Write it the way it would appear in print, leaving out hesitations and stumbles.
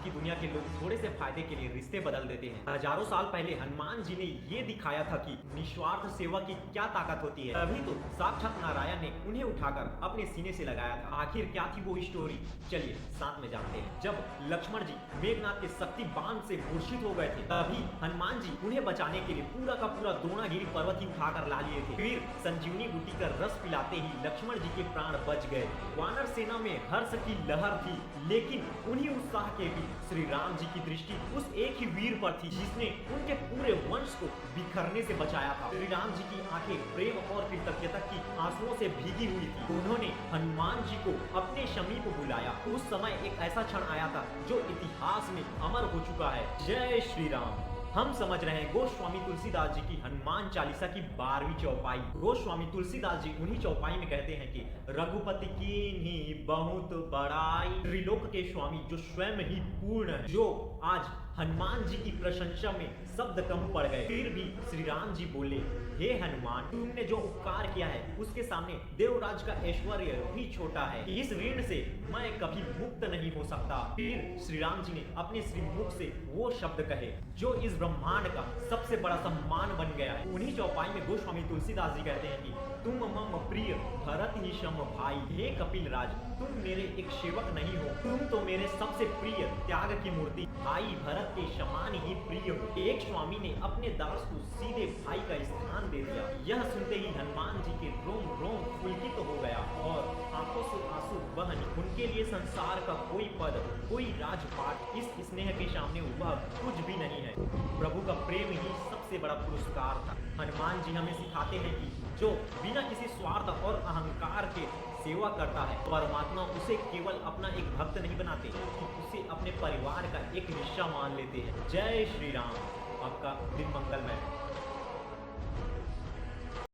की दुनिया के लोग थोड़े से फायदे के लिए रिश्ते बदल देते हैं। हजारों साल पहले हनुमान जी ने ये दिखाया था कि निस्वार्थ सेवा की क्या ताकत होती है। अभी तो साक्षात नारायण ने उन्हें उठाकर अपने सीने से लगाया था। आखिर क्या थी वो स्टोरी, चलिए साथ में जानते हैं। जब लक्ष्मण जी मेघनाथ के शक्ति बांध से मूर्छित हो गए थे, तभी हनुमान जी उन्हें बचाने के लिए पूरा का पूरा द्रोणागिरी पर्वत ही उठाकर ला लिए थे। फिर संजीवनी बूटी का रस पिलाते ही लक्ष्मण जी के प्राण बच गए। वानर सेना में हर्ष की लहर थी, लेकिन उन्हीं उत्साह के भी श्री राम जी की दृष्टि उस एक ही वीर पर थी जिसने उनके पूरे वंश को बिखरने से बचाया था। श्री राम जी की आंखें प्रेम और कृतज्ञता की आंसुओं से भीगी हुई थी। उन्होंने हनुमान जी को अपने समीप बुलाया। उस समय एक ऐसा क्षण आया था जो इतिहास में अमर हो चुका है। जय श्री राम। हम समझ रहे हैं गोस्वामी तुलसीदास जी की हनुमान चालीसा की 12वीं चौपाई। गोस्वामी तुलसीदास जी उन्हीं चौपाई में कहते हैं कि रघुपति कीन्ही बहुत बड़ाई, त्रिलोक के स्वामी जो स्वयं ही पूर्ण है। जो आज हनुमान जी की प्रशंसा में शब्द कम पड़ गए, फिर भी श्री राम जी बोले, हे हनुमान, तुमने जो उपकार किया है उसके सामने देवराज का ऐश्वर्य भी छोटा है। इस ऋण से मैं कभी मुक्त नहीं हो सकता। फिर श्री राम जी ने अपने श्री मुख से वो शब्द कहे जो इस ब्रह्मांड का सबसे बड़ा सम्मान बन गया है। उन्हीं चौपाई में गोस्वामी तुलसीदास जी कहते हैं कि तुम मम प्रिय भरत ही सम भाई, हे कपिल राज, तुम मेरे एक सेवक नहीं हो, तुम तो मेरे सबसे प्रिय त्याग की मूर्ति भाई भरत के समान ही प्रिय हो। एक स्वामी ने अपने दास को सीधे भाई का स्थान दे दिया। यह सुनते ही हनुमान जी के रोम रोम पुलकित हो गया और आंखों से आंसू बह निकले। उनके लिए संसार का कोई पद, कोई राजपाट इस स्नेह के सामने वह कुछ भी नहीं है। प्रभु का प्रेम ही सबसे बड़ा पुरस्कार था। हनुमान जी हमें सिखाते हैं कि जो बिना किसी स्वार्थ और अहंकार के सेवा करता है, परमात्मा उसे केवल अपना एक भक्त नहीं बनाते, उसे अपने परिवार का एक हिस्सा मान लेते हैं। जय श्री राम। आपका दिन मंगलमय।